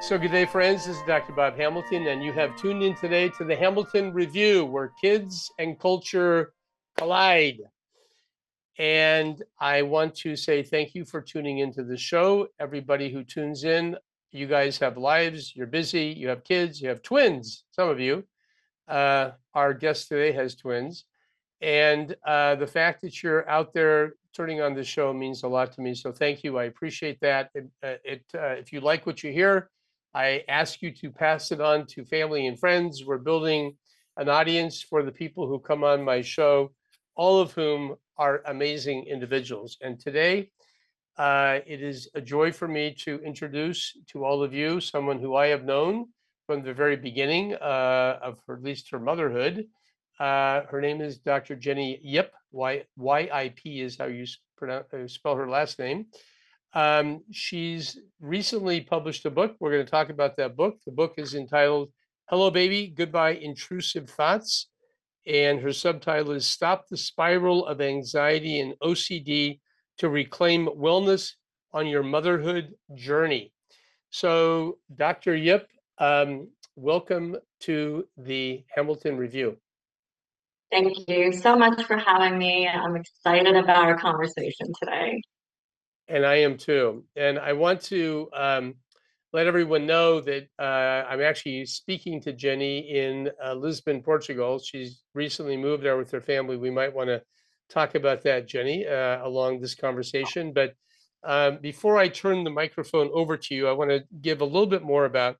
So good day, friends. This is Dr. Bob Hamilton, and you have tuned in today to the Hamilton Review, where kids and culture collide. And I want to say thank you for tuning into the show. Everybody who tunes in, you guys have lives, you're busy, you have kids, you have twins, some of you. Our guest today has twins. And the fact that you're out there turning on the show means a lot to me. So thank you. I appreciate that. If you like what you hear, I ask you to pass it on to family and friends. We're building an audience for the people who come on my show, all of whom are amazing individuals. And today, it is a joy for me to introduce to all of you someone who I have known from the very beginning of at least her motherhood. Her name is Dr. Jenny Yip. Y-I-P is how you spell her last name. She's recently published a book. We're going to talk about that book. The book is entitled Hello, Baby, Goodbye, Intrusive Thoughts. And her subtitle is Stop the Spiral of Anxiety and OCD to Reclaim Wellness on Your Motherhood Journey. So, Dr. Yip, welcome to the Hamilton Review. Thank you so much for having me. I'm excited about our conversation today. And I am too. And I want to let everyone know that I'm actually speaking to Jenny in Lisbon, Portugal. She's recently moved there with her family. We might want to talk about that, Jenny, along this conversation. But before I turn the microphone over to you, I want to give a little bit more about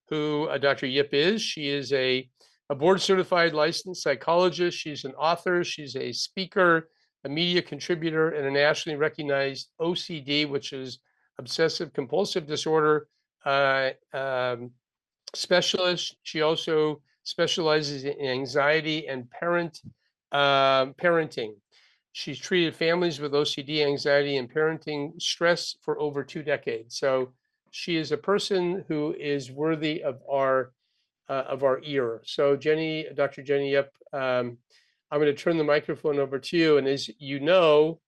who Dr. Yip is. She is a board certified licensed psychologist. She's an author. She's a speaker, a media contributor, and a nationally recognized OCD, which is obsessive compulsive disorder specialist. She also specializes in anxiety and parenting. She's treated families with OCD, anxiety, and parenting stress for over 2 decades. So she is a person who is worthy of our ear. So Jenny, Dr. Jenny Yip, I'm going to turn the microphone over to you. And as you know,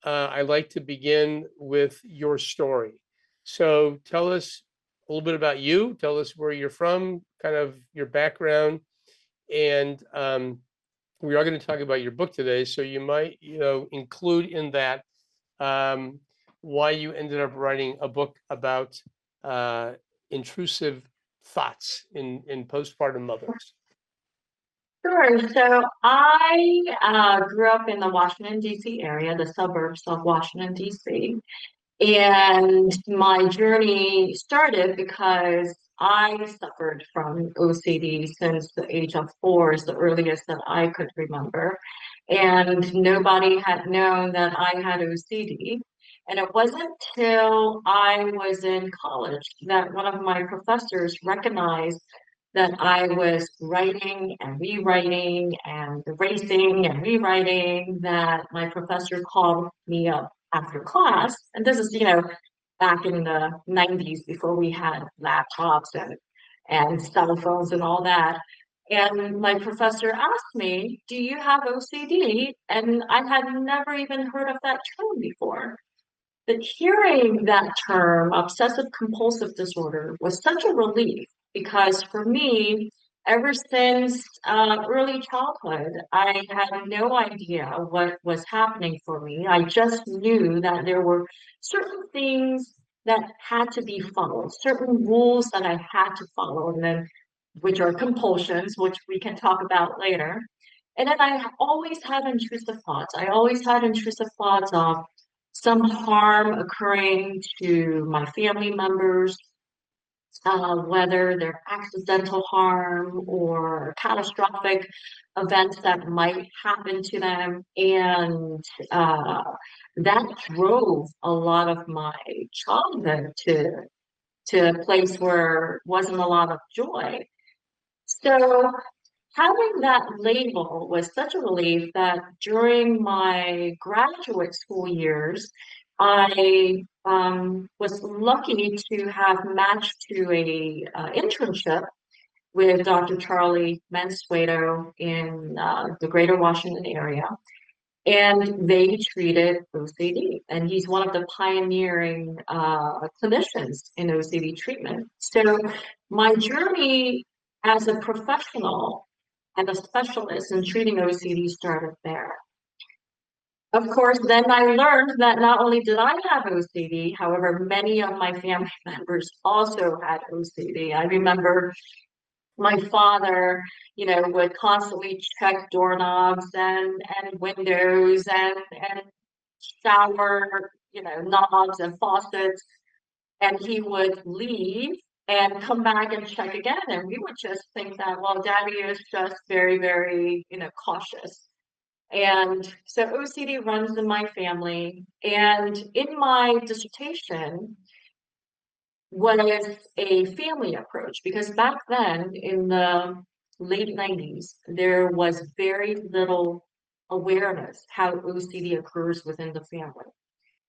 I like to begin with your story. So tell us a little bit about you. Tell us where you're from, kind of your background. And we are going to talk about your book today. So you might, include in that why you ended up writing a book about intrusive thoughts in postpartum mothers. Sure. So I grew up in the Washington, D.C. area, the suburbs of Washington, D.C. And my journey started because I suffered from OCD since the age of 4 is the earliest that I could remember. And nobody had known that I had OCD. And it wasn't till I was in college that one of my professors recognized that I was writing and rewriting and erasing and rewriting, that my professor called me up after class. And this is, back in the 90s before we had laptops and cell phones and all that. And my professor asked me, "Do you have OCD?" And I had never even heard of that term before. But hearing that term, obsessive compulsive disorder, was such a relief because for me, ever since early childhood, I had no idea what was happening for me. I just knew that there were certain things that had to be followed, certain rules that I had to follow, and then which are compulsions, which we can talk about later. And then I always had intrusive thoughts. I always had intrusive thoughts of some harm occurring to my family members, whether they're accidental harm or catastrophic events that might happen to them. And that drove a lot of my childhood to a place where wasn't a lot of joy. So having that label was such a relief that during my graduate school years, I was lucky to have matched to a internship with Dr. Charlie Mansueto in the greater Washington area. and they treated OCD. And he's one of the pioneering clinicians in OCD treatment. So my journey as a professional and a specialist in treating OCD started there. Of course, then I learned that not only did I have OCD, however, many of my family members also had OCD. I remember my father, would constantly check doorknobs and windows and shower, knobs and faucets, and he would leave and come back and check again. And we would just think that, well, daddy is just very, very, cautious. And so OCD runs in my family. And in my dissertation was a family approach, because back then in the late 90s, there was very little awareness how OCD occurs within the family.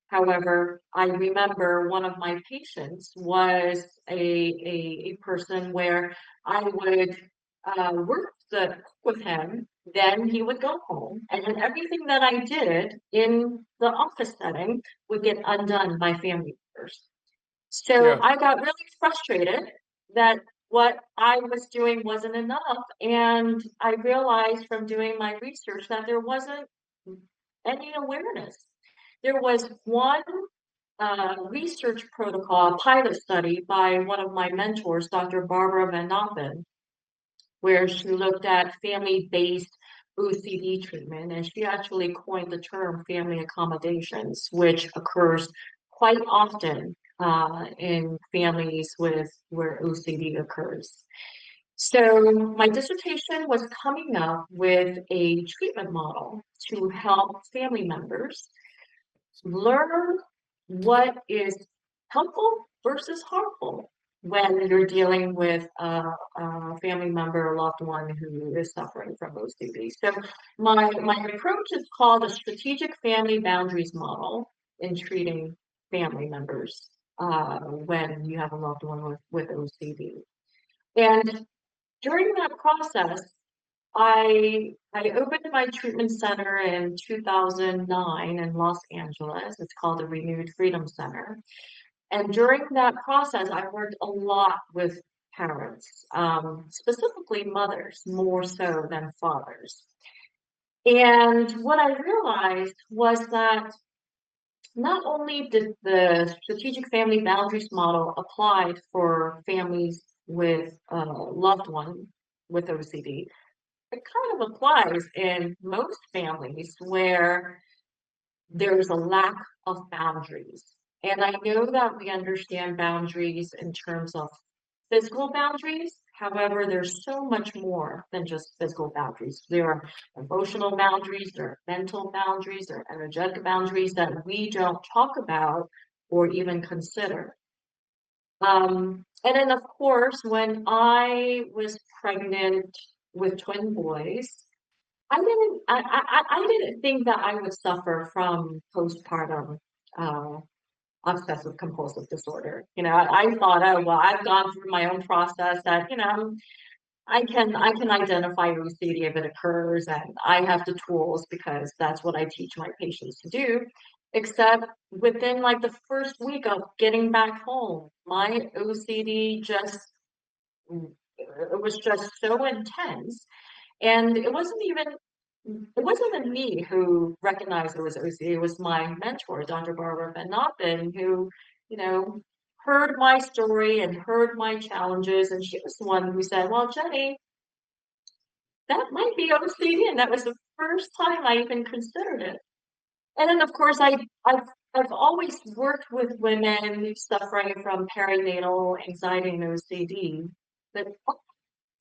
However, I remember one of my patients was a person where I would work with him, then he would go home, and then everything that I did in the office setting would get undone by family members. So Yeah. I got really frustrated that what I was doing wasn't enough. And I realized from doing my research that there wasn't any awareness. There was one research protocol, pilot study by one of my mentors, Dr. Barbara Van Noppen, where she looked at family-based OCD treatment, and she actually coined the term family accommodations, which occurs quite often in families with where OCD occurs. So my dissertation was coming up with a treatment model to help family members learn what is helpful versus harmful when you're dealing with a family member or loved one who is suffering from OCD. So my approach is called a strategic family boundaries model in treating family members when you have a loved one with OCD. And during that process, I opened my treatment center in 2009 in Los Angeles. It's called the Renewed Freedom Center. And during that process, I worked a lot with parents, specifically mothers, more so than fathers. And what I realized was that not only did the strategic family boundaries model apply for families with a loved one with OCD, it kind of applies in most families where there's a lack of boundaries. And I know that we understand boundaries in terms of physical boundaries. However, there's so much more than just physical boundaries. There are emotional boundaries, there are mental boundaries, there are energetic boundaries that we don't talk about or even consider. And then, of course, when I was pregnant with twin boys, I didn't think that I would suffer from postpartum uh, obsessive compulsive disorder. I thought, oh well, I've gone through my own process that I can identify OCD if it occurs, and I have the tools because that's what I teach my patients to do. Except within like the first week of getting back home, my OCD just it was just so intense, and it wasn't even me who recognized it was OCD. It was my mentor, Dr. Barbara Van Noppen, who, you know, heard my story and heard my challenges. And she was the one who said, well, Jenny, that might be OCD. And that was the first time I even considered it. And then, of course, I've always worked with women suffering from perinatal anxiety and OCD. But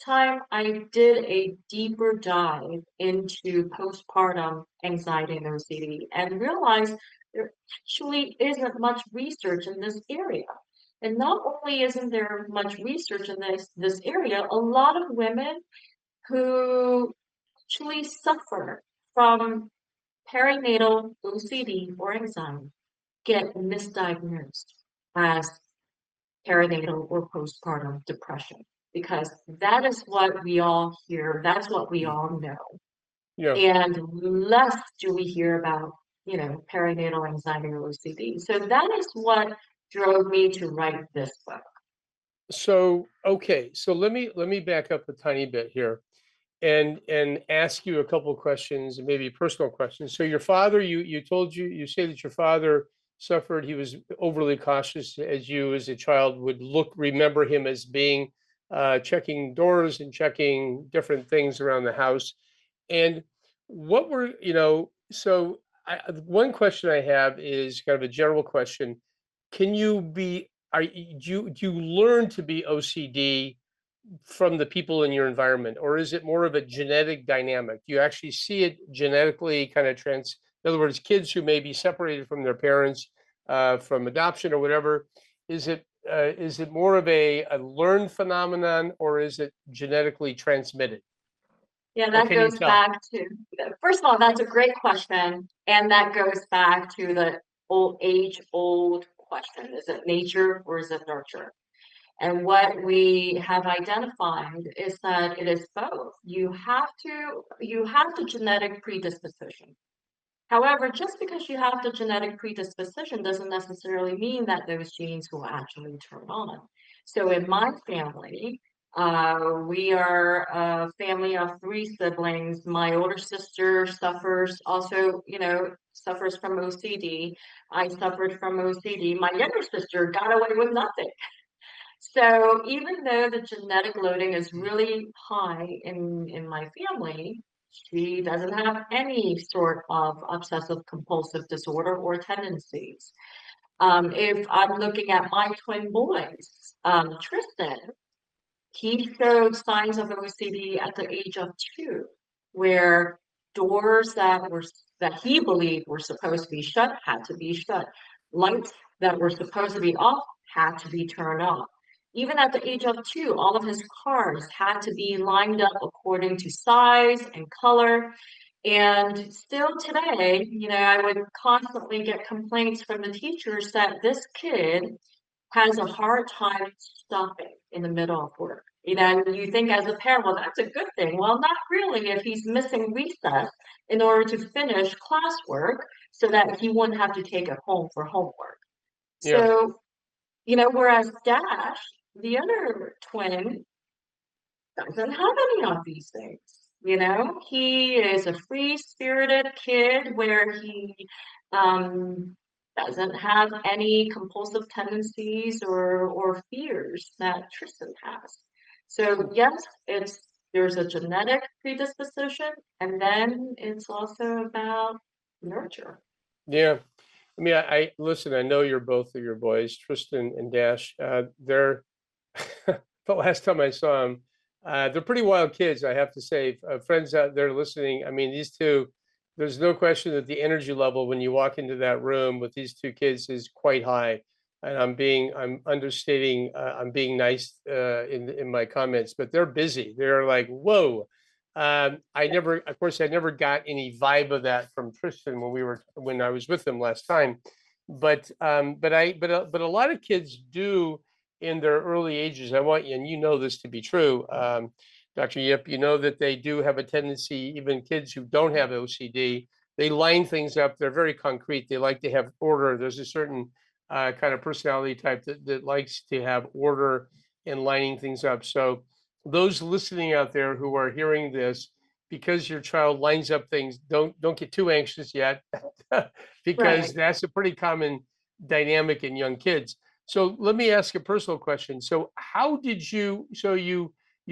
time I did a deeper dive into postpartum anxiety and OCD and realized there actually isn't much research in this area. And not only isn't there much research in this area, a lot of women who actually suffer from perinatal OCD or anxiety get misdiagnosed as perinatal or postpartum depression, because that is what we all hear, that's what we all know. Yeah. and less do we hear about, perinatal anxiety or OCD. So that is what drove me to write this book. So, okay. So let me back up a tiny bit here and ask you a couple of questions, maybe personal questions. So your father, you say that your father suffered, he was overly cautious as you as a child would remember him as being checking doors and checking different things around the house. And what were, so one question I have is kind of a general question. Can you be, do you learn to be OCD from the people in your environment, or is it more of a genetic dynamic? Do you actually see it genetically kind of in other words, kids who may be separated from their parents from adoption or whatever, is it more of a learned phenomenon, or is it genetically transmitted? Yeah, Or that can you goes tell? back to, first of all, that's a great question. And that goes back to the old question. Is it nature or is it nurture? And what we have identified is that it is both. You have the genetic predisposition. However, just because you have the genetic predisposition doesn't necessarily mean that those genes will actually turn on. So in my family, we are a family of three siblings. My older sister suffers also, suffers from OCD. I suffered from OCD. My younger sister got away with nothing. So even though the genetic loading is really high in my family, she doesn't have any sort of obsessive compulsive disorder or tendencies. If I'm looking at my twin boys, Tristan, he showed signs of OCD at the age of 2, where doors that he believed were supposed to be shut had to be shut. Lights that were supposed to be off had to be turned off. Even at the age of 2, all of his cars had to be lined up according to size and color. And still today, I would constantly get complaints from the teachers that this kid has a hard time stopping in the middle of work. And you think as a parent, well, that's a good thing. Well, not really if he's missing recess in order to finish classwork so that he wouldn't have to take it home for homework. Yeah. So, whereas Dash, the other twin, doesn't have any of these things. He is a free-spirited kid where he doesn't have any compulsive tendencies or fears that Tristan has. So yes, there's a genetic predisposition, and then it's also about nurture. Yeah. I mean, I listen, I know you're both of your boys, Tristan and Dash. They're the last time I saw them, they're pretty wild kids, I have to say. Friends out there listening, I mean, these two, there's no question that the energy level when you walk into that room with these two kids is quite high. And I'm understating, I'm being nice in my comments, but they're busy. They're like, whoa. Of course, I never got any vibe of that from Tristan when I was with him last time. But a lot of kids do in their early ages. I want you, and you know this to be true, Dr. Yip, you know that they do have a tendency, even kids who don't have OCD, they line things up. They're very concrete. They like to have order. There's a certain kind of personality type that likes to have order and lining things up. So those listening out there who are hearing this, because your child lines up things, don't get too anxious yet, because Right. that's a pretty common dynamic in young kids. So let me ask a personal question. So how did you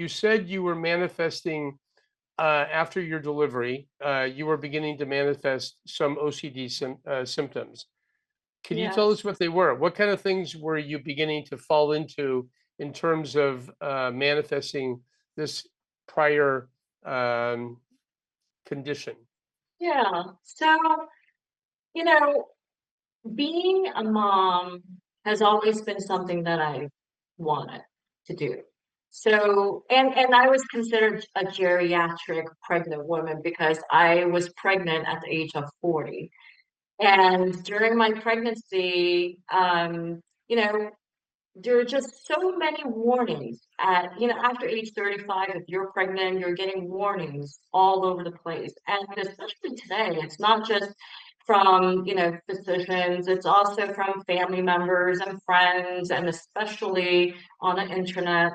said you were manifesting after your delivery, you were beginning to manifest some OCD symptoms. Can you tell Yes. us what they were? What kind of things were you beginning to fall into in terms of manifesting this prior condition? Yeah. So, you know, being a mom has always been something that I wanted to do. So, and I was considered a geriatric pregnant woman because I was pregnant at the age of 40. And during my pregnancy, you know, there are just so many warnings at, after age 35, if you're pregnant, you're getting warnings all over the place. And especially today, it's not just from, physicians, it's also from family members and friends, and especially on the internet.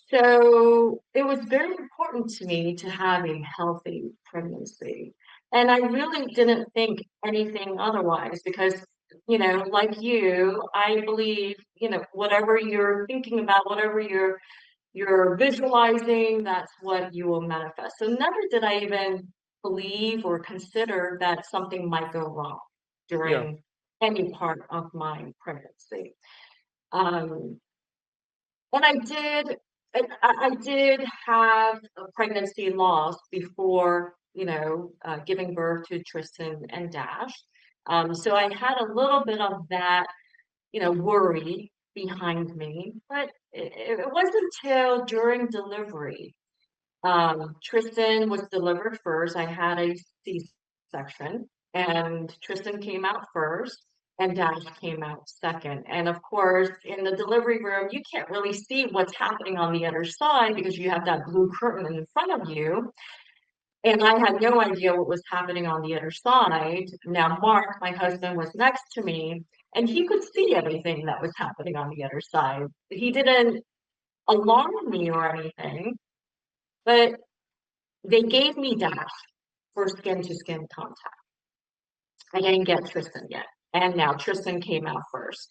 So it was very important to me to have a healthy pregnancy. And I really didn't think anything otherwise because like you, I believe, whatever you're thinking about, whatever you're visualizing, that's what you will manifest. So never did I even believe or consider that something might go wrong Yeah. during any part of my pregnancy. Um, and I did have a pregnancy loss before, giving birth to Tristan and Dash. So I had a little bit of that worry behind me. But it wasn't until during delivery. Tristan was delivered first. I had a C-section, and Tristan came out first, and Dash came out second. And of course, in the delivery room, you can't really see what's happening on the other side because you have that blue curtain in front of you. And I had no idea what was happening on the other side. Now, Mark, my husband, was next to me, and he could see everything that was happening on the other side. He didn't alarm me or anything, but they gave me Dash for skin to skin contact. I didn't get Tristan yet. And now Tristan came out first.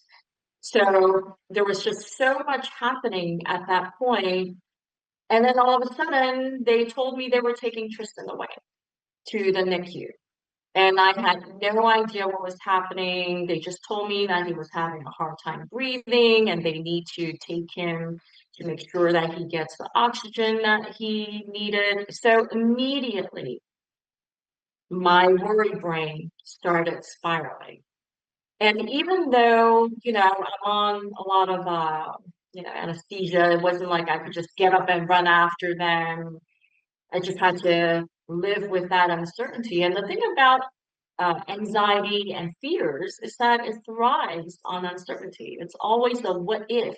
So there was just so much happening at that point. And then all of a sudden, they told me they were taking Tristan away to the NICU. And I had no idea what was happening. They just told me that he was having a hard time breathing and they need to take him to make sure that he gets the oxygen that he needed. So immediately, my worry brain started spiraling. And even though, I'm on a lot of, anesthesia, it wasn't like I could just get up and run after them. I just had to live with that uncertainty. And the thing about anxiety and fears is that it thrives on uncertainty. It's always a what if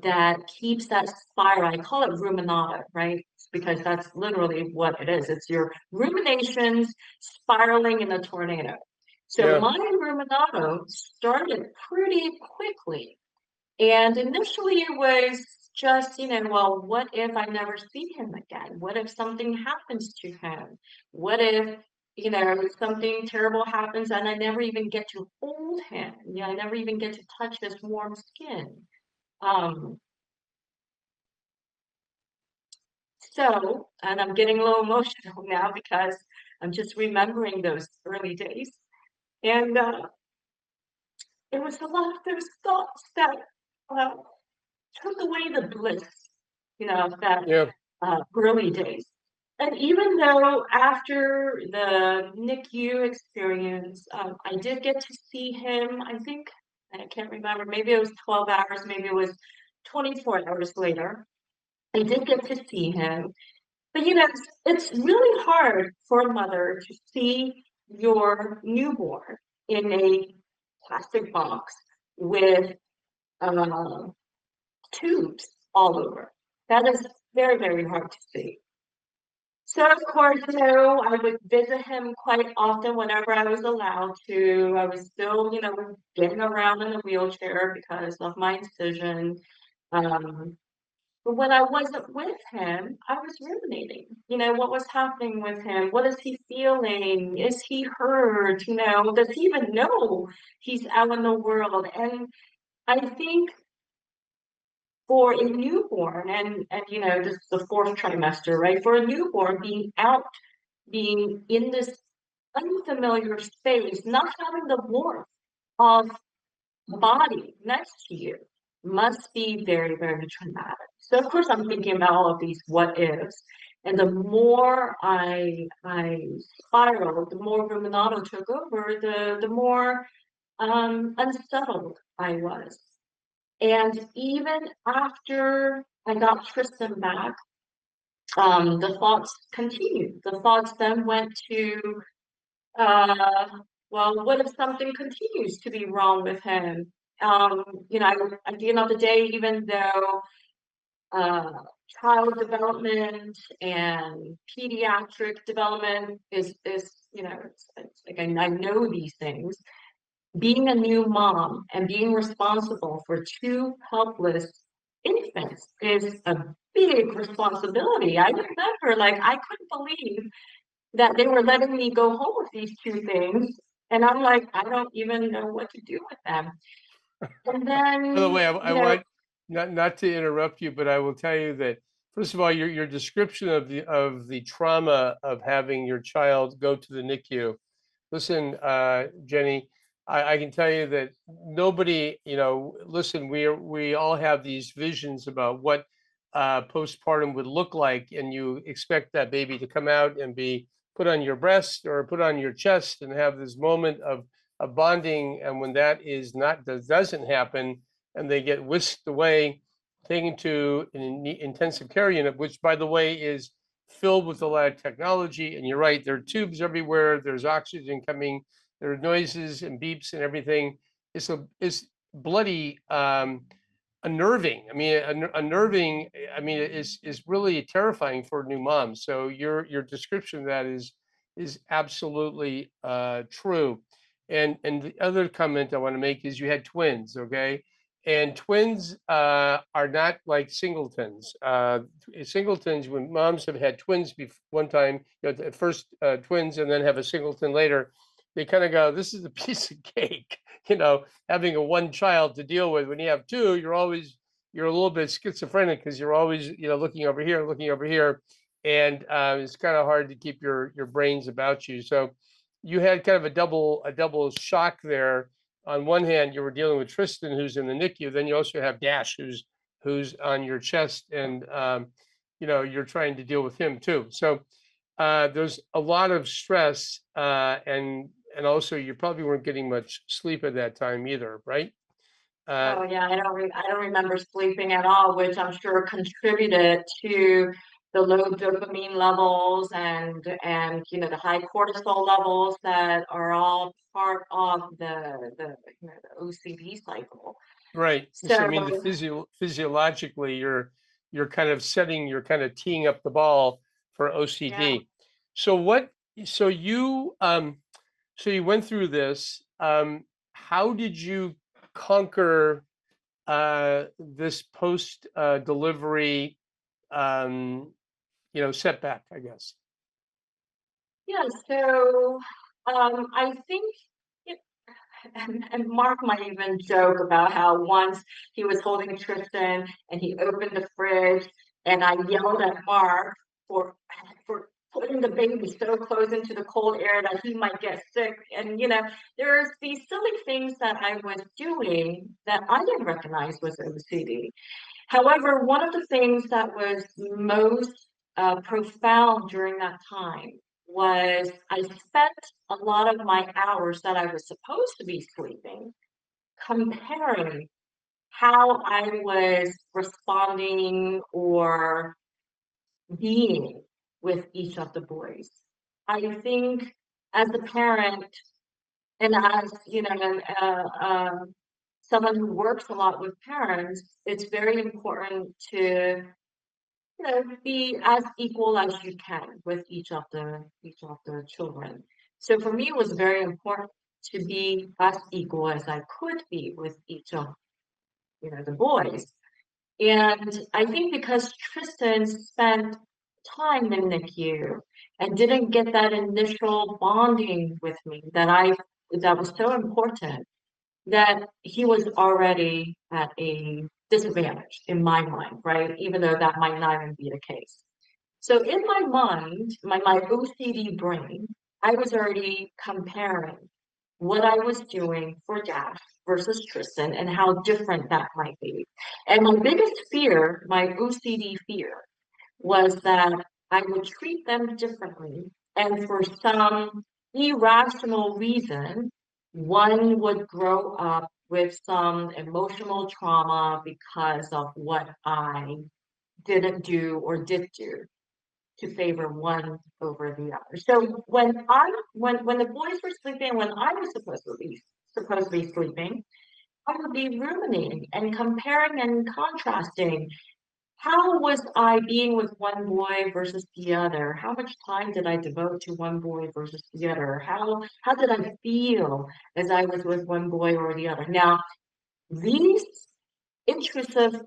that keeps that spiral. I call it ruminato, right? Because that's literally what it is. It's your ruminations spiraling in a tornado. So Yeah. my ruminato started pretty quickly. And initially it was just, well, what if I never see him again? What if something happens to him? What if, something terrible happens and I never even get to hold him? I never even get to touch his warm skin. Um, and I'm getting a little emotional now because I'm just remembering those early days. And it was a lot of those thoughts that uh, took away the bliss, of that Yeah. early days. And even though after the NICU experience, I did get to see him, I think, I can't remember, maybe it was 12 hours, maybe it was 24 hours later. I did get to see him. But it's really hard for a mother to see your newborn in a plastic box with uh, tubes all over. That is very, very hard to see. So of course, I would visit him quite often whenever I was allowed to. I was still, getting around in a wheelchair because of my incision. Um, but when I wasn't with him, I was ruminating. What was happening with him? What is he feeling? Is he hurt? Does he even know he's out in the world? And I think for a newborn, and this is the fourth trimester, right? For a newborn, being out, being in this unfamiliar space, not having the warmth of body next to you must be very, very traumatic. So of course I'm thinking about all of these what ifs. And the more I spiraled, the more ruminato took over, the more unsettled I was. And even after I got Tristan back, the thoughts continued. The thoughts then went to, uh, well, what if something continues to be wrong with him? At the end of the day, even though uh, child development and pediatric development is it's like I know these things. Being a new mom and being responsible for two helpless infants is a big responsibility. I remember, like, I couldn't believe that they were letting me go home with these two things. And I'm like, I don't even know what to do with them. And By the then, way, I want not to interrupt you, but I will tell you that first of all, your description of the trauma of having your child go to the NICU. Listen, Jenny, I can tell you that nobody, listen, we all have these visions about what postpartum would look like, and you expect that baby to come out and be put on your breast or put on your chest and have this moment of bonding. And when that is not doesn't happen, and they get whisked away, taken to an intensive care unit, which, by the way, is filled with a lot of technology. And you're right, there are tubes everywhere. There's oxygen coming. There are noises and beeps and everything. It's bloody unnerving. I mean, unnerving. I mean, is really terrifying for new moms. So your description of that is absolutely true. And the other comment I want to make is you had twins, okay? And twins are not like singletons. Singletons, when moms have had twins one time, the first twins, and then have a singleton later, they kind of go, "This is a piece of cake." Having a one child to deal with. When you have two, you're a little bit schizophrenic because you're always looking over here, and it's kind of hard to keep your brains about you. So you had kind of a double shock there. On one hand, you were dealing with Tristan, who's in the NICU. Then you also have Dash, who's on your chest, and you're trying to deal with him too. So there's a lot of stress, and also you probably weren't getting much sleep at that time either, right? oh yeah, I don't remember sleeping at all, which I'm sure contributed to the low dopamine levels and the high cortisol levels that are all part of the OCD cycle. Right. So I mean, So physiologically, you're kind of teeing up the ball for yeah. OCD. So what? So you went through this. How did you conquer this post delivery setback, I guess? Yeah, so I think, it, and Mark might even joke about how once he was holding Tristan and he opened the fridge, and I yelled at Mark for putting the baby so close into the cold air that he might get sick. And there's these silly things that I was doing that I didn't recognize was OCD. However, one of the things that was most profound during that time was I spent a lot of my hours that I was supposed to be sleeping comparing how I was responding or being with each of the boys. I think as a parent and as someone who works a lot with parents, it's very important to be as equal as you can with each of the children. So for me, it was very important to be as equal as I could be with each of the boys. And I think because Tristan spent time in NICU and didn't get that initial bonding with me that was so important, that he was already at a disadvantage in my mind, right? Even though that might not even be the case. So in my mind, my OCD brain, I was already comparing what I was doing for Dash versus Tristan and how different that might be. And my biggest fear, my OCD fear, was that I would treat them differently. And for some irrational reason, one would grow up with some emotional trauma because of what I didn't do or did do to favor one over the other. So when the boys were sleeping, when I was supposed to be sleeping, I would be ruminating and comparing and contrasting. How was I being with one boy versus the other? How much time did I devote to one boy versus the other? How did I feel as I was with one boy or the other? Now, these intrusive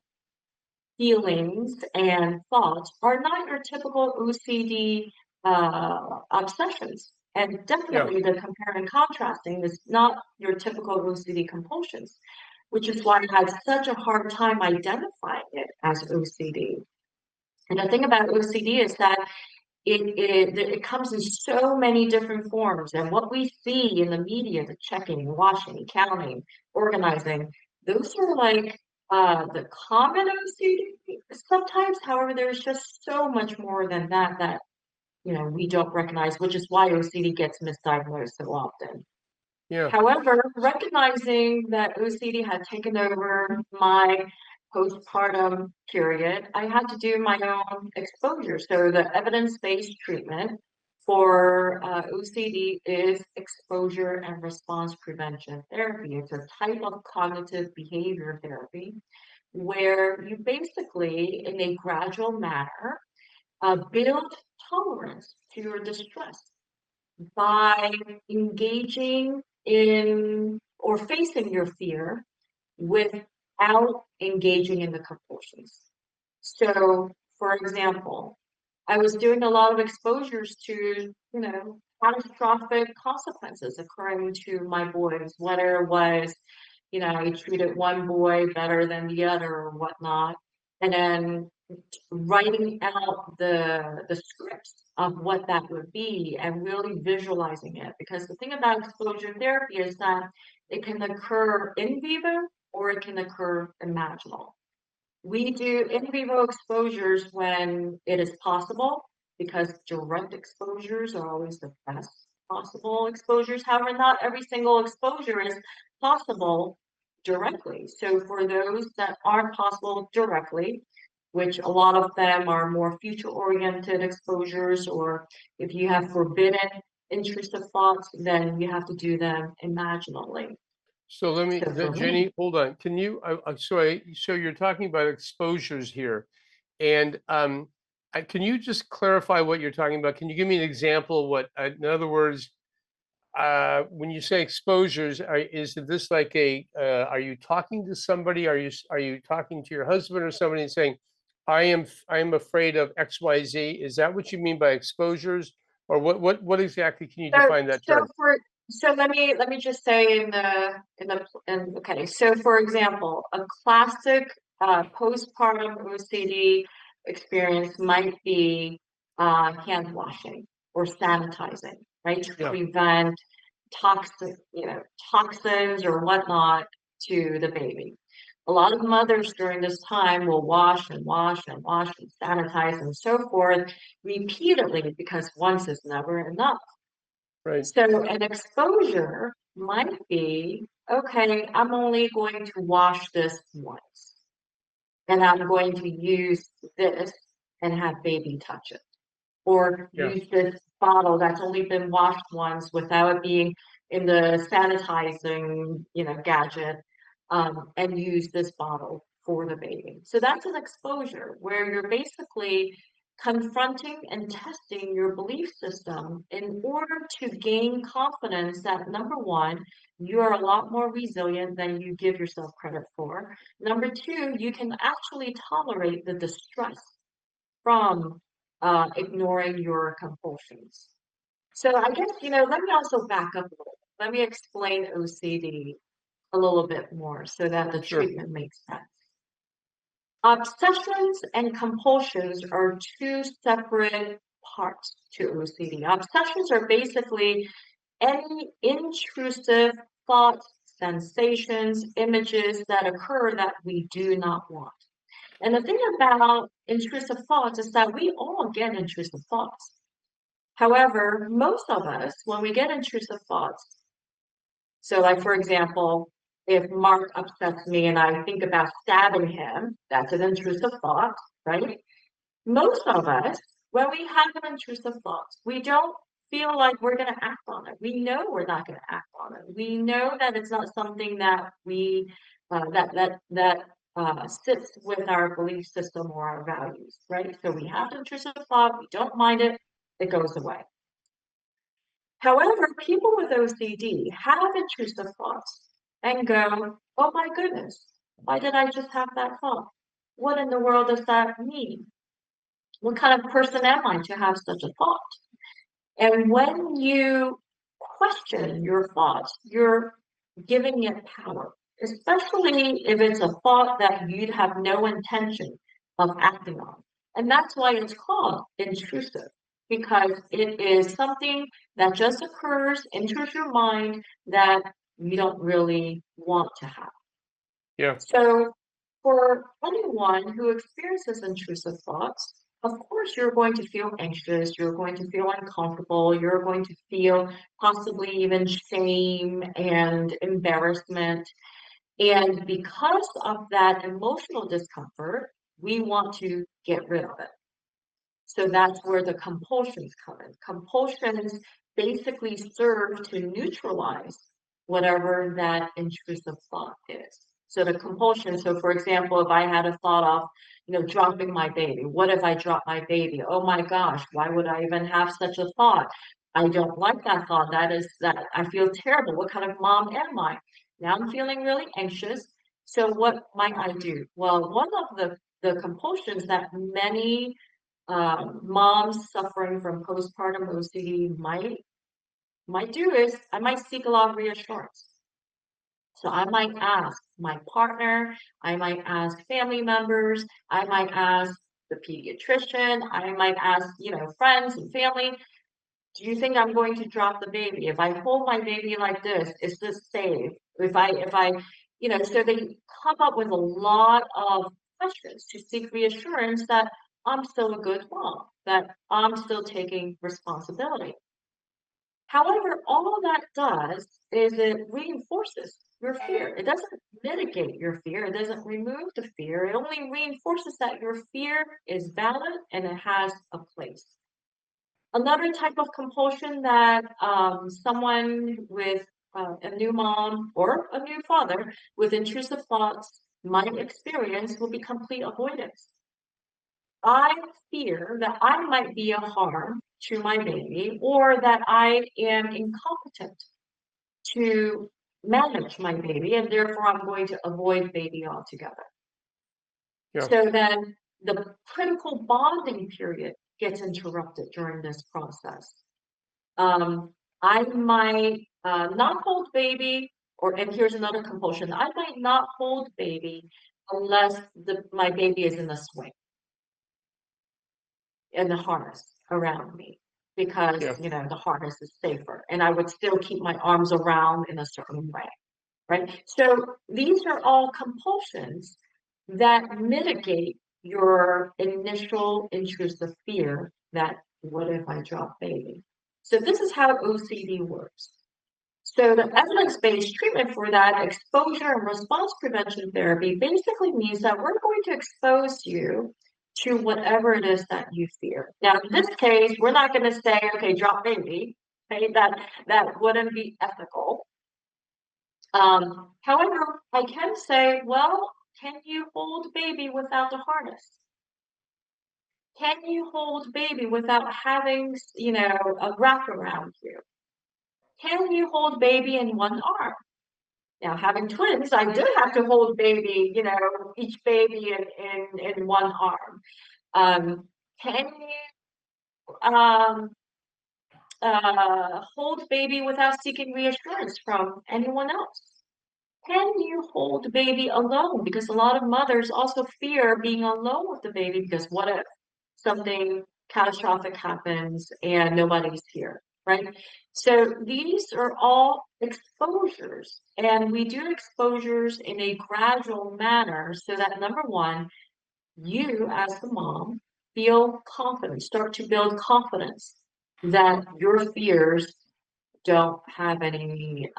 feelings and thoughts are not your typical OCD obsessions. And Yeah. definitely the compare and contrasting is not your typical OCD compulsions, which is why I had such a hard time identifying it as OCD. And the thing about OCD is that it comes in so many different forms. And what we see in the media, the checking, washing, counting, organizing, those are like the common OCD sometimes. However, there's just so much more than that that we don't recognize, which is why OCD gets misdiagnosed so often. Yeah. However, recognizing that OCD had taken over my postpartum period, I had to do my own exposure. So the evidence-based treatment for OCD is exposure and response prevention therapy. It's a type of cognitive behavior therapy where you basically, in a gradual manner, build tolerance to your distress by engaging in or facing your fear without engaging in the compulsions. So, for example, I was doing a lot of exposures to, catastrophic consequences occurring to my boys, whether it was, I treated one boy better than the other or whatnot. And then writing out the scripts of what that would be and really visualizing it. Because the thing about exposure therapy is that it can occur in vivo or it can occur imaginal. We do in vivo exposures when it is possible because direct exposures are always the best possible exposures. However, not every single exposure is possible directly. So for those that aren't possible directly, which a lot of them are more future-oriented exposures, or if you have forbidden intrusive thoughts, then you have to do them imaginally. So let me, So for me, Jenny, hold on. Can you, I'm sorry, so you're talking about exposures here. And can you just clarify what you're talking about? Can you give me an example of what, in other words, when you say exposures, is this like are you talking to somebody? Are you talking to your husband or somebody and saying, I am afraid of XYZ? Is that what you mean by exposures? Or what exactly can you So, define that so term? for so let me just say okay. So for example, a classic postpartum OCD experience might be hand washing or sanitizing, right, to Yeah, prevent toxic, toxins or whatnot to the baby. A lot of mothers during this time will wash and wash and wash and sanitize and so forth repeatedly because once is never enough. right. So an exposure might be, okay, I'm only going to wash this once, and I'm going to use this and have baby touch it, or Yeah, use this bottle that's only been washed once without it being in the sanitizing, gadget, and use this bottle for the baby. So that's an exposure where you're basically confronting and testing your belief system in order to gain confidence that number one, you are a lot more resilient than you give yourself credit for. Number two, you can actually tolerate the distress from ignoring your compulsions. So I guess, let me also back up a little. Let me explain OCD a little bit more so that the sure. treatment makes sense. Obsessions and compulsions are two separate parts to OCD. Obsessions are basically any intrusive thoughts, sensations, images that occur that we do not want. And the thing about intrusive thoughts is that we all get intrusive thoughts. However, most of us, when we get intrusive thoughts, so like for example, if Mark upsets me and I think about stabbing him, that's an intrusive thought, right? Most of us, when we have an intrusive thought, we don't feel like we're going to act on it. We know we're not going to act on it. We know that it's not something that we sits with our belief system or our values, right? So we have intrusive thought, we don't mind it, it goes away. However, people with OCD have intrusive thoughts and go, oh my goodness, why did I just have that thought? What in the world does that mean? What kind of person am I to have such a thought? And when you question your thoughts, you're giving it power, especially if it's a thought that you'd have no intention of acting on. And that's why it's called intrusive, because it is something that just occurs, enters your mind that you don't really want to have. Yeah. So, for anyone who experiences intrusive thoughts, of course, you're going to feel anxious, you're going to feel uncomfortable, you're going to feel possibly even shame and embarrassment. And because of that emotional discomfort, we want to get rid of it. So that's where the compulsions come in. Compulsions basically serve to neutralize whatever that intrusive thought is. So the compulsion, so for example, if I had a thought of, dropping my baby, what if I drop my baby? Oh my gosh, why would I even have such a thought? I don't like that thought. That I feel terrible. What kind of mom am I? Now I'm feeling really anxious. So what might I do? Well, one of the compulsions that many moms suffering from postpartum OCD might do is I might seek a lot of reassurance. So I might ask my partner, I might ask family members, I might ask the pediatrician, I might ask, friends and family, do you think I'm going to drop the baby? If I hold my baby like this, is this safe? So they come up with a lot of questions to seek reassurance that I'm still a good mom, that I'm still taking responsibility. However, all that does is it reinforces your fear. It doesn't mitigate your fear. It doesn't remove the fear. It only reinforces that your fear is valid and it has a place. Another type of compulsion that someone with a new mom or a new father with intrusive thoughts might experience will be complete avoidance. I fear that I might be a harm to my baby or that I am incompetent to manage my baby and therefore I'm going to avoid baby altogether. Yeah. So then the critical bonding period gets interrupted during this process. I might not hold baby, and here's another compulsion. I might not hold baby unless my baby is in the swing, in the harness around me, because Yeah. the harness is safer, and I would still keep my arms around in a certain way, right? So these are all compulsions that mitigate your initial intrusive fear that what if I drop baby? So this is how OCD works. So the evidence-based treatment for that, exposure and response prevention therapy, basically means that we're going to expose you to whatever it is that you fear. Now, in this case, we're not going to say, okay, drop baby. Okay, that wouldn't be ethical. However, I can say, well, can you hold baby without the harness? Can you hold baby without having, a wrap around you? Can you hold baby in one arm? Now, having twins, I did have to hold baby, each baby in one arm. Can you hold baby without seeking reassurance from anyone else? Can you hold baby alone? Because a lot of mothers also fear being alone with the baby because what if something catastrophic happens and nobody's here, right? So these are all exposures, and we do exposures in a gradual manner so that number one, you as the mom feel confident, start to build confidence that your fears don't have any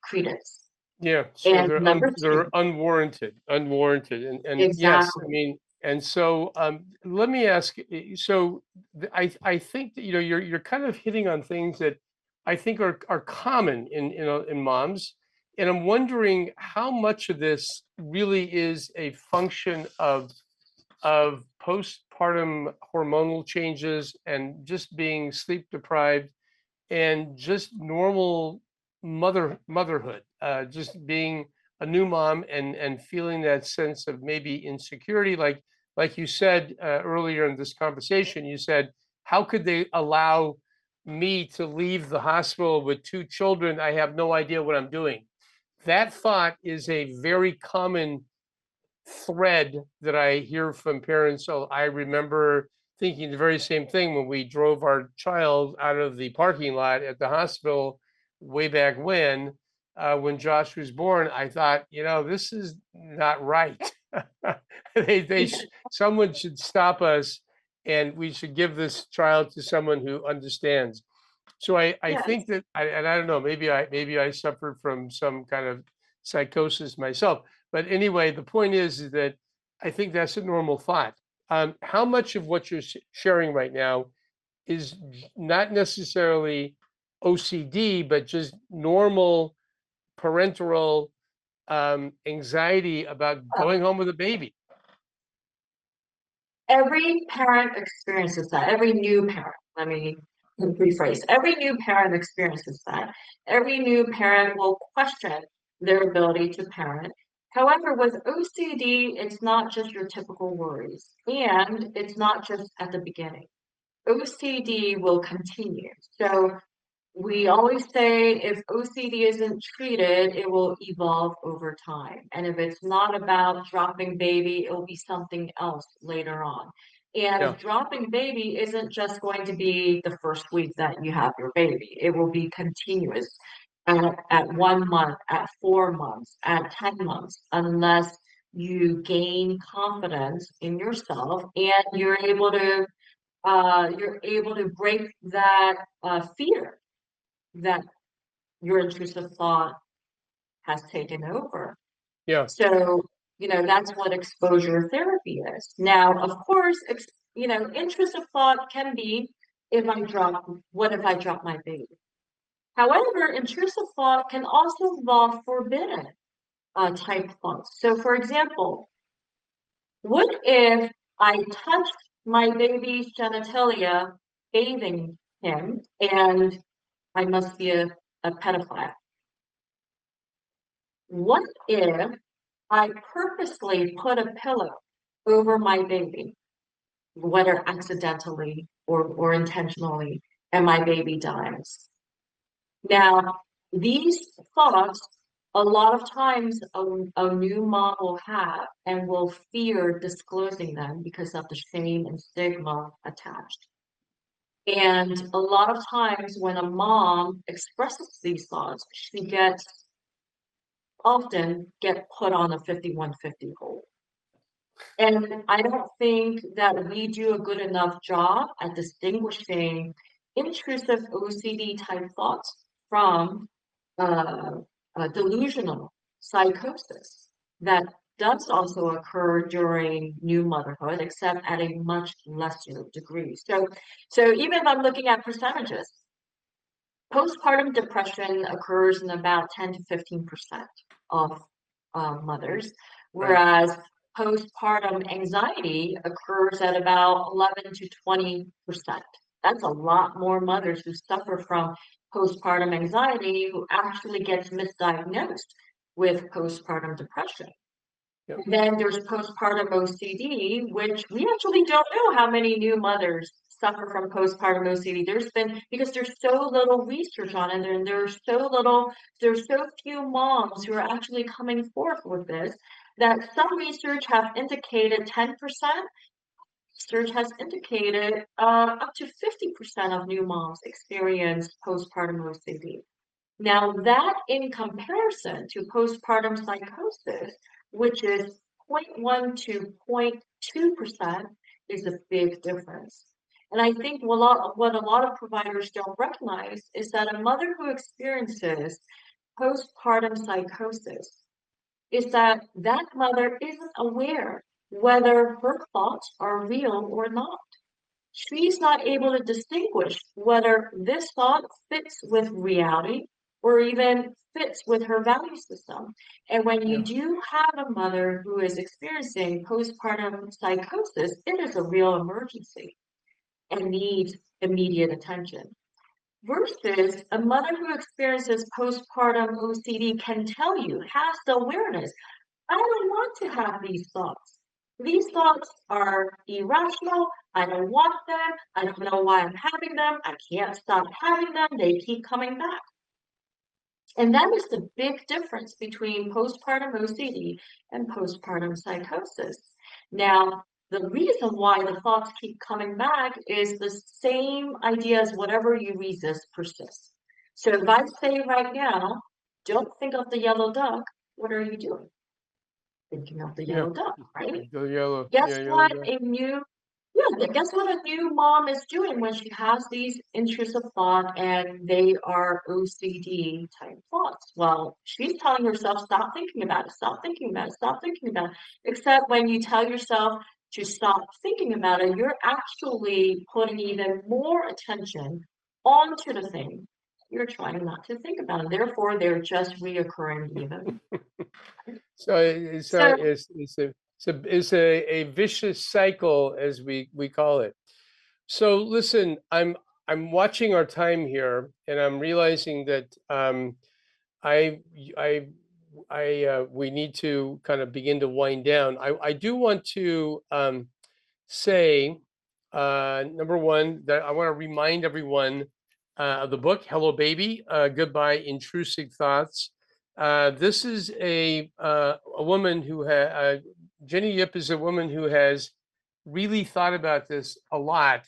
credence. Yeah. So And number they're two, unwarranted, and yes, I exactly. mean, and so let me ask. So I think that you're kind of hitting on things that I think are common in moms. And I'm wondering how much of this really is a function of postpartum hormonal changes and just being sleep deprived and just normal motherhood, just being a new mom and feeling that sense of maybe insecurity, like you said earlier in this conversation. You said, how could they allow me to leave the hospital with two children? I have no idea what I'm doing. That thought is a very common thread that I hear from parents. So I remember thinking the very same thing when we drove our child out of the parking lot at the hospital way back when Josh was born. I thought, this is not right. Someone should stop us, and we should give this child to someone who understands. So I Yes. think that and I don't know, maybe I suffered from some kind of psychosis myself. But anyway, the point is that I think that's a normal thought. How much of what you're sharing right now is not necessarily OCD, but just normal parental anxiety about going home with a baby? Every parent experiences that. Every new parent, let me rephrase. Every new parent experiences that. Every new parent will question their ability to parent. However, with OCD, it's not just your typical worries, and it's not just at the beginning. OCD will continue. So we always say if OCD isn't treated, it will evolve over time. And if it's not about dropping baby, it will be something else later on. Yeah, And dropping baby isn't just going to be the first week that you have your baby, it will be continuous at 1 month, at 4 months, at 10 months, unless you gain confidence in yourself and you're able to break that fear that your intrusive thought has taken over. yeah, So, that's what exposure therapy is. Now, of course, intrusive thought can be what if I drop my baby? However, intrusive thought can also involve forbidden type thoughts. So, for example, what if I touched my baby's genitalia bathing him and I must be a pedophile? What if I purposely put a pillow over my baby, whether accidentally or intentionally, and my baby dies? Now, these thoughts, a lot of times a new mom will have and will fear disclosing them because of the shame and stigma attached. And a lot of times when a mom expresses these thoughts, she often get put on a 5150 hold. And I don't think that we do a good enough job at distinguishing intrusive OCD type thoughts from uh, delusional psychosis that does also occur during new motherhood, except at a much lesser degree. So even if I'm looking at percentages, postpartum depression occurs in about 10 to 15% of mothers, right. whereas postpartum anxiety occurs at about 11 to 20%. That's a lot more mothers who suffer from postpartum anxiety who actually gets misdiagnosed with postpartum depression. Yep. Then there's postpartum OCD, which we actually don't know how many new mothers suffer from postpartum OCD. Because there's so little research on it, and there's so few moms who are actually coming forth with this, that some research have indicated 10%, research has indicated up to 50% of new moms experience postpartum OCD. Now, that in comparison to postpartum psychosis, which is 0.1 to 0.2%, is a big difference. And I think what a lot of providers don't recognize is that a mother who experiences postpartum psychosis is that that mother isn't aware whether her thoughts are real or not. she's not able to distinguish whether this thought fits with reality or even fits with her value system. And when you Yeah. do have a mother who is experiencing postpartum psychosis, it is a real emergency and needs immediate attention. Versus a mother who experiences postpartum OCD can tell you, has the awareness, I don't want to have these thoughts. These thoughts are irrational. I don't want them. I don't know why I'm having them. I can't stop having them. They keep coming back. And that is the big difference between postpartum OCD and postpartum psychosis. Now, the reason why the thoughts keep coming back is the same idea as whatever you resist persists. So if I say right now, don't think of the yellow duck, what are you doing? Thinking of the Yeah. yellow duck, right? The yellow. Guess Yeah, yellow what dot. a new yeah, guess what a new mom is doing when she has these intrusive thoughts and they are OCD type thoughts? Well, she's telling herself, stop thinking about it, stop thinking about it, stop thinking about it. Except when you tell yourself to stop thinking about it, you're actually putting even more attention onto the thing you're trying not to think about. And therefore, they're just reoccurring even. So it's So a vicious cycle, as we call it. So listen, I'm watching our time here, and I'm realizing that I I we need to kind of begin to wind down. I do want to say, number one, that I want to remind everyone of the book "Hello Baby, Goodbye Intrusive Thoughts." This is a woman who Jenny Yip is a woman who has really thought about this a lot,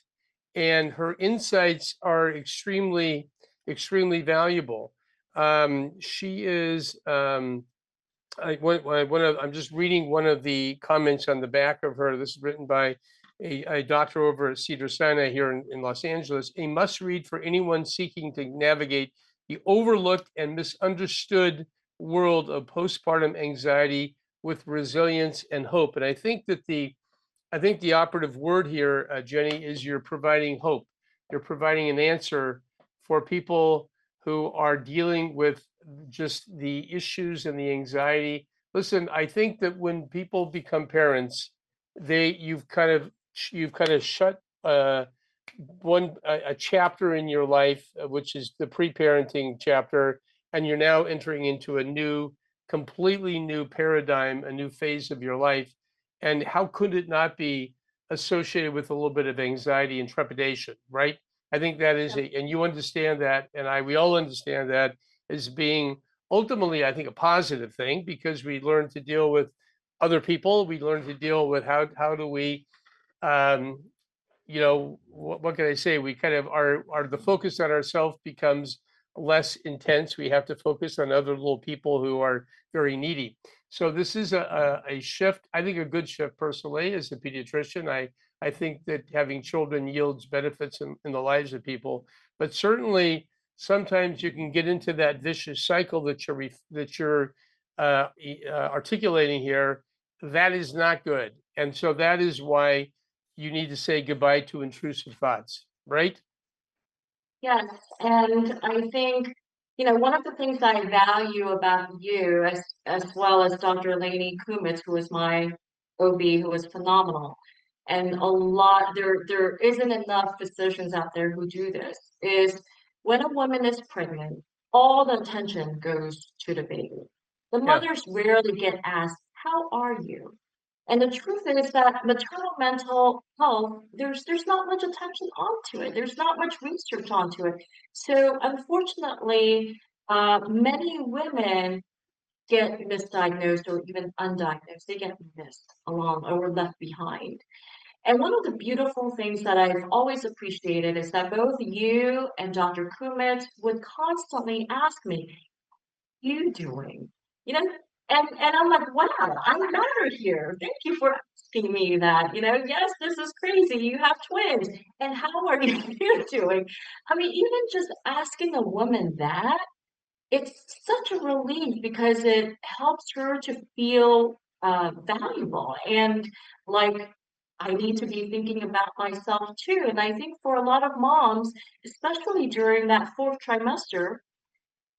and her insights are extremely valuable. She is I'm just reading one of the comments on the back of her. This is written by a doctor over at Cedar Sinai here in Los Angeles. A must read for anyone seeking to navigate the overlooked and misunderstood world of postpartum anxiety with resilience and hope. And I think the operative word here, Jenny, is you're providing hope. You're providing an answer for people who are dealing with just the issues and the anxiety. Listen, I think that when people become parents, you've kind of shut a chapter in your life, which is the pre-parenting chapter, and you're now entering into a new, completely new paradigm, a new phase of your life. And how could it not be associated with a little bit of anxiety and trepidation, right? I think that is and you understand that, and we all understand that as being ultimately, I think, a positive thing because we learn to deal with other people. We learn to deal with how do we um, what can I say? We kind of are the focus on ourselves becomes less intense. We have to focus on other little people who are very needy. So this is a shift. I think a good shift personally as a pediatrician. I think that having children yields benefits in the lives of people, but certainly sometimes you can get into that vicious cycle that you're articulating here. That is not good, and so that is why you need to say goodbye to intrusive thoughts, right? yes, and I think, one of the things I value about you, as well as Dr. Lainey Kumitz, who is my OB, who is phenomenal, and there isn't enough physicians out there who do this, is when a woman is pregnant, all the attention goes to the baby. The Yeah. mothers rarely get asked, "How are you?" And the truth is that maternal mental health, there's not much attention onto it. There's not much research onto it. So unfortunately, many women get misdiagnosed or even undiagnosed. They get missed along or left behind. And one of the beautiful things that I've always appreciated is that both you and Dr. Kumitz would constantly ask me, you doing? You know, and I'm like, wow, I matter here. Thank you for asking me that. Yes, this is crazy. You have twins. And how are you doing? I mean, even just asking a woman that, it's such a relief because it helps her to feel valuable and like I need to be thinking about myself too. And I think for a lot of moms, especially during that fourth trimester,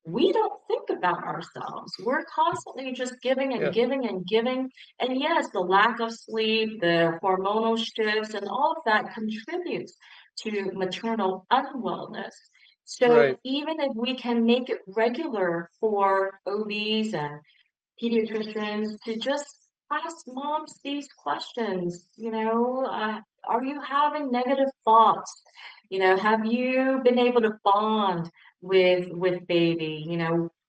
we don't think about ourselves. We're constantly just giving and Yeah, giving and giving. And yes, the lack of sleep, the hormonal shifts, and all of that contributes to maternal unwellness. So right. even if we can make it regular for OBs and pediatricians to just ask moms these questions. Are you having negative thoughts? Have you been able to bond with baby?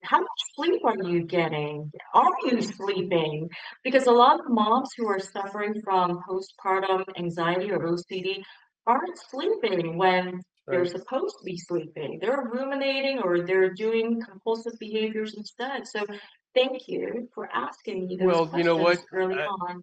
How much sleep are you getting? Are you sleeping? Because a lot of moms who are suffering from postpartum anxiety or OCD aren't sleeping when they're Right. supposed to be sleeping. They're ruminating or they're doing compulsive behaviors instead. So thank you for asking me those Well, you know questions what, early on.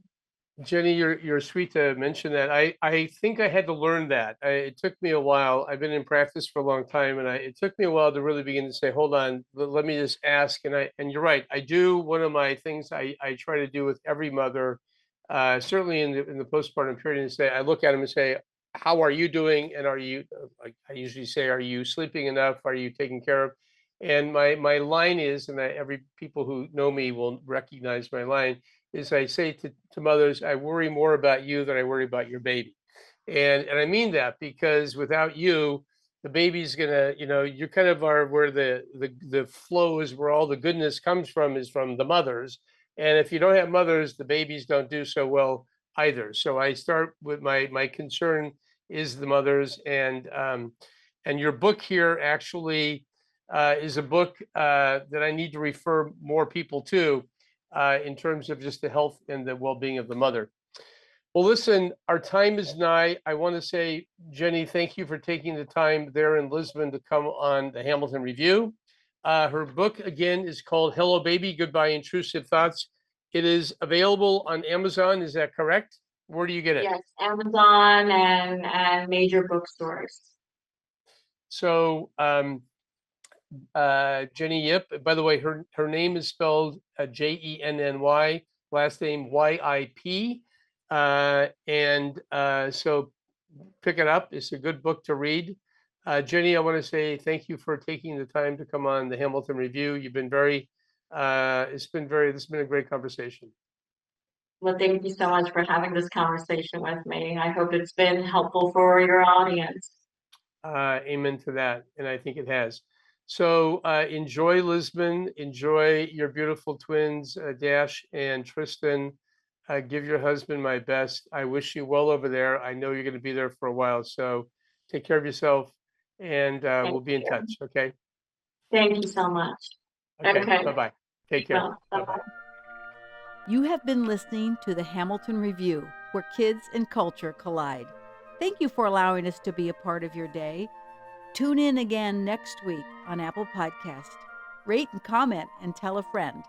Jenny, you're sweet to mention that. I think I had to learn that. It took me a while. I've been in practice for a long time, and it took me a while to really begin to say, "Hold on, let me just ask." And you're right. I do one of my things I try to do with every mother, certainly in the postpartum period, is say I look at them and say, "How are you doing?" And are you, like I usually say, "Are you sleeping enough? Are you taken care of?" And my line is, and every people who know me will recognize my line is I say to mothers, I worry more about you than I worry about your baby. And I mean that because without you, the baby's gonna, you kind of are where the flow is, where all the goodness comes from, is from the mothers. And if you don't have mothers, the babies don't do so well either. So I start with my concern is the mothers, and your book here actually is a book that I need to refer more people to in terms of just the health and the well-being of the mother. Well, listen, our time is nigh. I want to say, Jenny, thank you for taking the time there in Lisbon to come on the Hamilton Review. Her book, again, is called Hello, Baby, Goodbye, Intrusive Thoughts. It is available on Amazon. Is that correct? Where do you get it? Yes, Amazon and major bookstores. So, Jenny Yip. By the way, her name is spelled Jenny, last name Yip. So pick it up. It's a good book to read. Jenny, I want to say thank you for taking the time to come on the Hamilton Review. You've been this has been a great conversation. Well, thank you so much for having this conversation with me. I hope it's been helpful for your audience. Amen to that. And I think it has. So enjoy Lisbon, enjoy your beautiful twins, Dash and Tristan. Give your husband my best. I wish you well over there. I know you're going to be there for a while. So take care of yourself and Thank we'll be in you. touch. Okay. Thank you so much. Okay. Okay. Bye bye. Take care. Well, Bye bye-bye. bye. You have been listening to the Hamilton Review, where kids and culture collide. Thank you for allowing us to be a part of your day. Tune in again next week on Apple Podcast. Rate and comment and tell a friend.